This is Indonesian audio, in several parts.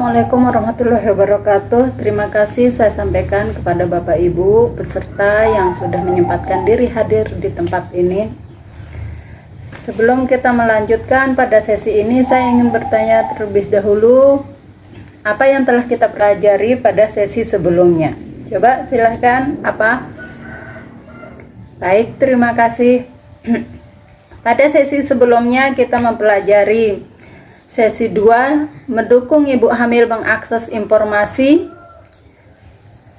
Assalamualaikum warahmatullahi wabarakatuh. Terima kasih saya sampaikan kepada Bapak Ibu peserta yang sudah menyempatkan diri hadir di tempat ini. Sebelum kita melanjutkan pada sesi ini, saya ingin bertanya terlebih dahulu apa yang telah kita pelajari pada sesi sebelumnya. Coba silahkan apa? Baik, terima kasih. Pada sesi sebelumnya kita mempelajari sesi 2, mendukung ibu hamil mengakses informasi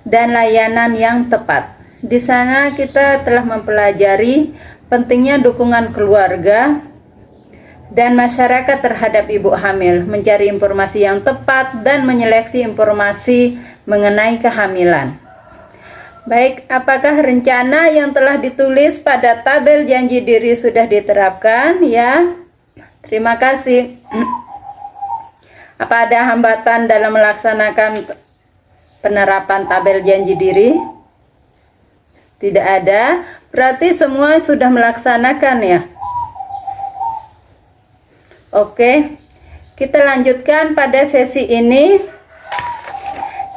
dan layanan yang tepat. Di sana kita telah mempelajari pentingnya dukungan keluarga dan masyarakat terhadap ibu hamil, mencari informasi yang tepat dan menyeleksi informasi mengenai kehamilan. Baik, apakah rencana yang telah ditulis pada tabel janji diri sudah diterapkan? Ya, terima kasih. Apa ada hambatan dalam melaksanakan penerapan tabel janji diri? Tidak ada, berarti semua sudah melaksanakan ya. Oke, kita lanjutkan pada sesi ini.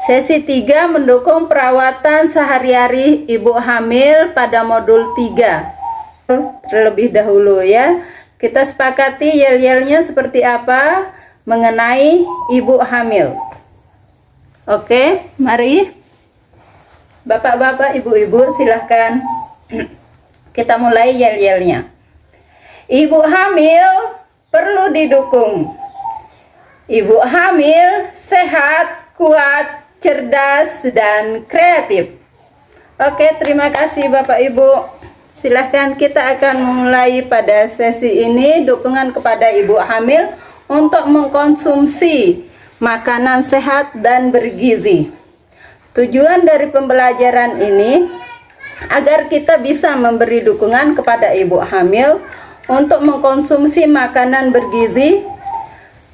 Sesi 3, mendukung perawatan sehari-hari ibu hamil pada modul 3. Terlebih dahulu ya, kita sepakati yel-yelnya seperti apa mengenai ibu hamil. Oke, mari Bapak-bapak, ibu-ibu silahkan kita mulai yel-yelnya. Ibu hamil perlu didukung. Ibu hamil sehat, kuat, cerdas, dan kreatif. Oke, terima kasih Bapak Ibu. Silahkan kita akan memulai pada sesi ini dukungan kepada ibu hamil untuk mengkonsumsi makanan sehat dan bergizi. Tujuan dari pembelajaran ini agar kita bisa memberi dukungan kepada ibu hamil untuk mengkonsumsi makanan bergizi,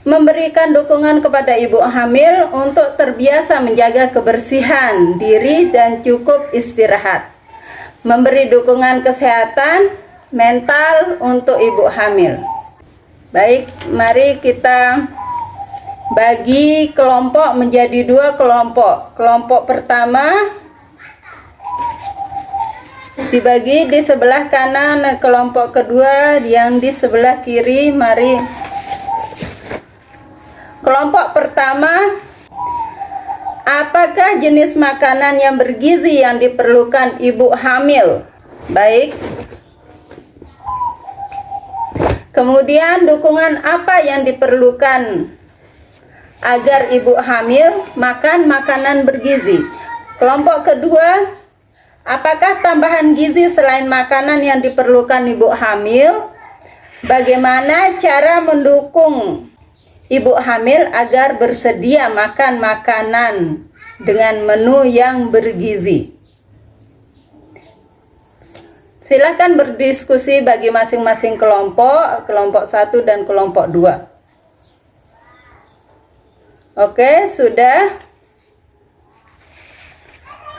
memberikan dukungan kepada ibu hamil untuk terbiasa menjaga kebersihan diri dan cukup istirahat, memberi dukungan kesehatan mental untuk ibu hamil. Baik, mari kita bagi kelompok menjadi 2 kelompok. Kelompok pertama dibagi di sebelah kanan, kelompok kedua yang di sebelah kiri. Mari. Kelompok pertama, apakah jenis makanan yang bergizi yang diperlukan ibu hamil? Baik. Kemudian dukungan apa yang diperlukan agar ibu hamil makan makanan bergizi? Kelompok kedua, apakah tambahan gizi selain makanan yang diperlukan ibu hamil? Bagaimana cara mendukung ibu hamil agar bersedia makan makanan dengan menu yang bergizi? Silahkan berdiskusi bagi masing-masing kelompok, kelompok 1 dan kelompok 2. Oke, sudah.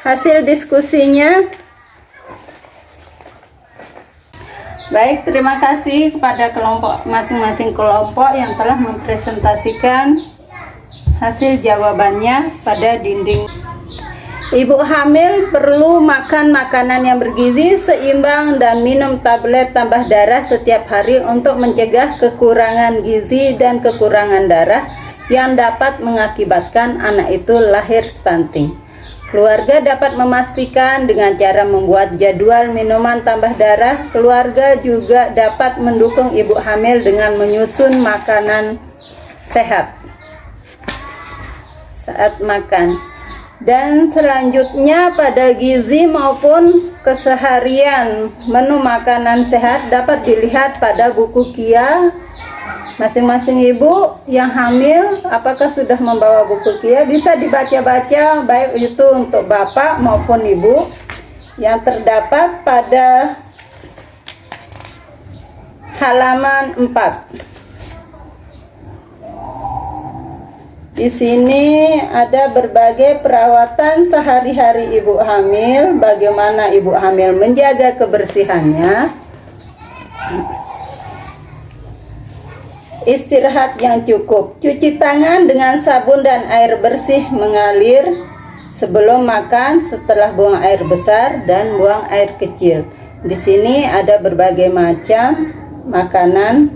Hasil diskusinya. Baik, terima kasih kepada kelompok masing-masing kelompok yang telah mempresentasikan hasil jawabannya pada dinding. Ibu hamil perlu makan makanan yang bergizi, seimbang, dan minum tablet tambah darah setiap hari untuk mencegah kekurangan gizi dan kekurangan darah yang dapat mengakibatkan anak itu lahir stunting. Keluarga dapat memastikan dengan cara membuat jadwal minuman tambah darah. Keluarga juga dapat mendukung ibu hamil dengan menyusun makanan sehat saat makan. Dan selanjutnya pada gizi maupun keseharian, menu makanan sehat dapat dilihat pada buku KIA. Masing-masing ibu yang hamil apakah sudah membawa buku KIA, bisa dibaca-baca baik itu untuk bapak maupun ibu, yang terdapat pada halaman 4. Di sini ada berbagai perawatan sehari-hari ibu hamil, bagaimana ibu hamil menjaga kebersihannya. istirahat yang cukup, cuci tangan dengan sabun dan air bersih mengalir sebelum makan, setelah buang air besar dan buang air kecil. Di sini ada berbagai macam makanan,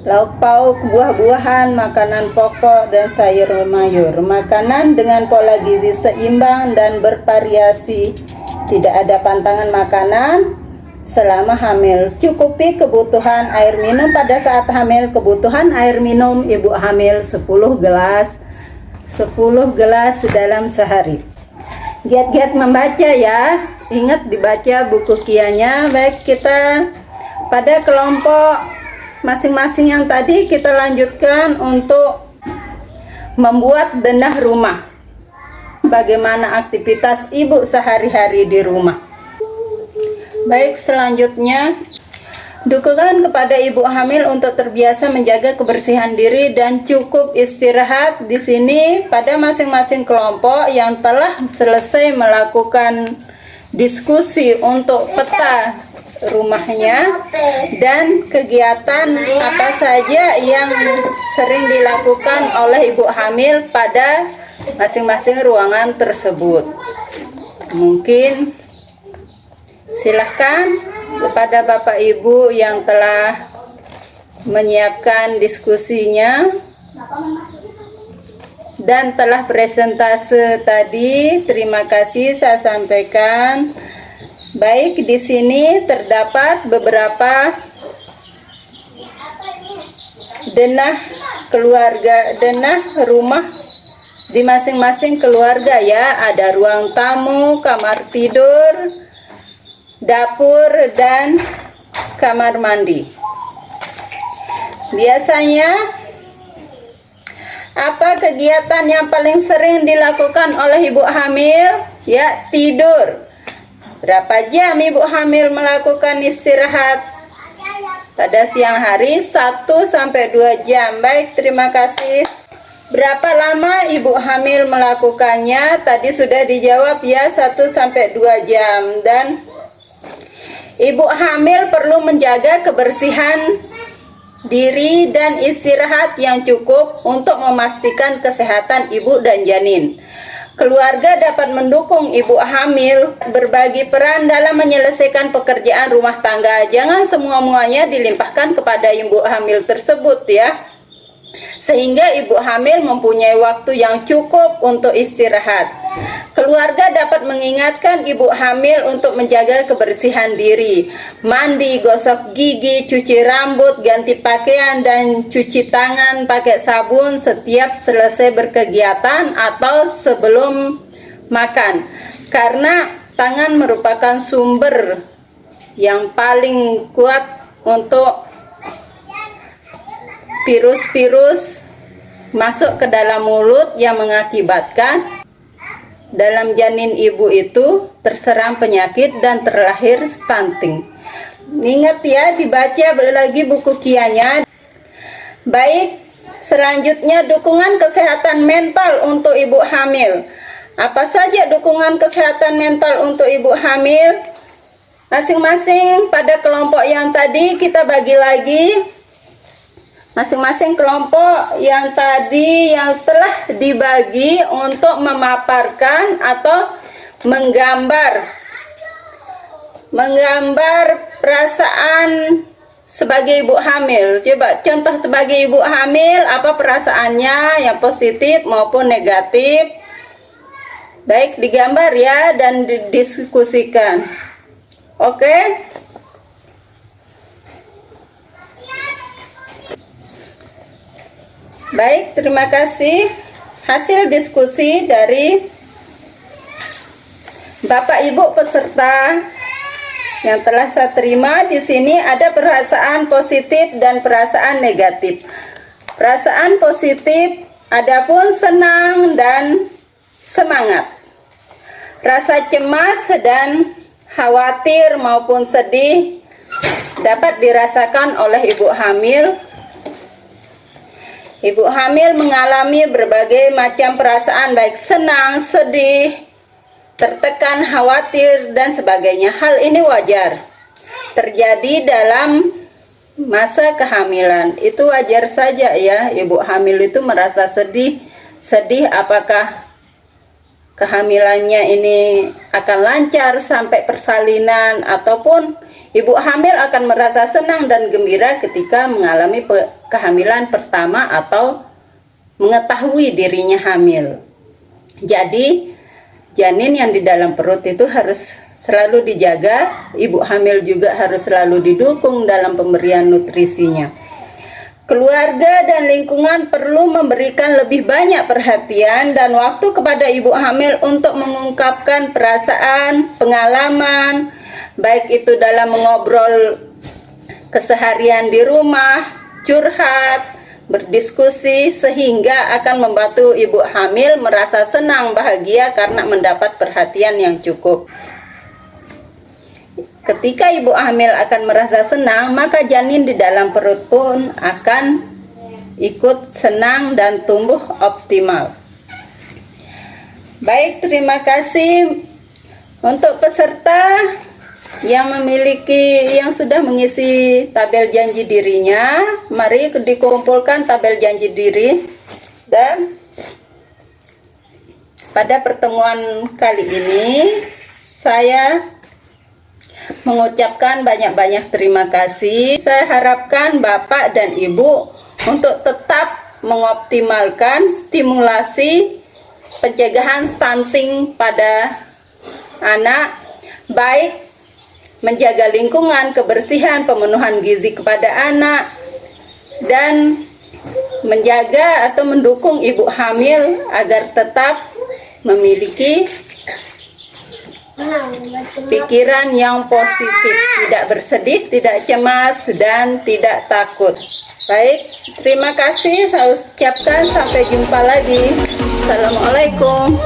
lauk pauk, buah-buahan, makanan pokok, dan sayur mayur. Makanan dengan pola gizi seimbang dan bervariasi. Tidak ada pantangan makanan selama hamil. Cukupi kebutuhan air minum pada saat hamil. Kebutuhan air minum ibu hamil 10 gelas dalam sehari. Giat-giat membaca ya. Ingat dibaca buku kianya. Baik, kita pada kelompok masing-masing yang tadi kita lanjutkan untuk membuat denah rumah. Bagaimana aktivitas ibu sehari-hari di rumah. Baik, selanjutnya dukungan kepada ibu hamil untuk terbiasa menjaga kebersihan diri dan cukup istirahat. Di sini pada masing-masing kelompok yang telah selesai melakukan diskusi untuk peta rumahnya dan kegiatan apa saja yang sering dilakukan oleh ibu hamil pada masing-masing ruangan tersebut. Mungkin silahkan kepada Bapak Ibu yang telah menyiapkan diskusinya dan telah presentase tadi. Terima kasih saya sampaikan. Baik, di sini terdapat beberapa denah keluarga, denah rumah di masing-masing keluarga ya. Ada ruang tamu, kamar tidur, dapur, dan kamar mandi. Biasanya apa kegiatan yang paling sering dilakukan oleh ibu hamil? Ya, tidur. Berapa jam ibu hamil melakukan istirahat? Pada siang hari 1 sampai 2 jam. Baik, terima kasih. Berapa lama ibu hamil melakukannya? Tadi sudah dijawab ya, 1 sampai 2 jam. Dan ibu hamil perlu menjaga kebersihan diri dan istirahat yang cukup untuk memastikan kesehatan ibu dan janin. Keluarga dapat mendukung ibu hamil, berbagi peran dalam menyelesaikan pekerjaan rumah tangga. Jangan semua-muanya dilimpahkan kepada ibu hamil tersebut ya. Sehingga ibu hamil mempunyai waktu yang cukup untuk istirahat. Keluarga dapat mengingatkan ibu hamil untuk menjaga kebersihan diri, mandi, gosok gigi, cuci rambut, ganti pakaian, dan cuci tangan pakai sabun setiap selesai berkegiatan atau sebelum makan. Karena tangan merupakan sumber yang paling kuat untuk virus-virus masuk ke dalam mulut yang mengakibatkan dalam janin ibu itu terserang penyakit dan terlahir stunting. Ingat ya, dibaca lagi buku kianya. Baik, selanjutnya dukungan kesehatan mental untuk ibu hamil. Apa saja dukungan kesehatan mental untuk ibu hamil? Masing-masing pada kelompok yang tadi kita bagi lagi. Masing-masing kelompok yang tadi yang telah dibagi untuk memaparkan atau menggambar perasaan sebagai ibu hamil. Coba contoh sebagai ibu hamil, apa perasaannya yang positif maupun negatif. Baik, digambar ya dan didiskusikan. Oke. Baik, terima kasih. Hasil diskusi dari Bapak Ibu peserta yang telah saya terima di sini ada perasaan positif dan perasaan negatif. Perasaan positif adapun senang dan semangat. Rasa cemas dan khawatir maupun sedih dapat dirasakan oleh ibu hamil. Ibu hamil mengalami berbagai macam perasaan baik senang, sedih, tertekan, khawatir, dan sebagainya. Hal ini wajar. terjadi dalam masa kehamilan. Itu wajar saja ya, ibu hamil itu merasa sedih apakah kehamilannya ini akan lancar sampai persalinan, ataupun ibu hamil akan merasa senang dan gembira ketika mengalami kehamilan pertama atau mengetahui dirinya hamil. Jadi janin yang di dalam perut itu harus selalu dijaga, ibu hamil juga harus selalu didukung dalam pemberian nutrisinya. Keluarga dan lingkungan perlu memberikan lebih banyak perhatian dan waktu kepada ibu hamil untuk mengungkapkan perasaan, pengalaman, baik itu dalam mengobrol keseharian di rumah, curhat, berdiskusi, sehingga akan membantu ibu hamil merasa senang, bahagia karena mendapat perhatian yang cukup. Ketika ibu hamil akan merasa senang, maka janin di dalam perut pun akan ikut senang dan tumbuh optimal. Baik, terima kasih untuk peserta yang sudah mengisi tabel janji dirinya. Mari dikumpulkan tabel janji diri, dan pada pertemuan kali ini saya mengucapkan banyak-banyak terima kasih. Saya harapkan Bapak dan Ibu untuk tetap mengoptimalkan stimulasi pencegahan stunting pada anak, baik menjaga lingkungan, kebersihan, pemenuhan gizi kepada anak, dan menjaga atau mendukung ibu hamil agar tetap memiliki pikiran yang positif, tidak bersedih, tidak cemas, dan tidak takut. Baik, terima kasih. Saya ucapkan sampai jumpa lagi. Assalamualaikum.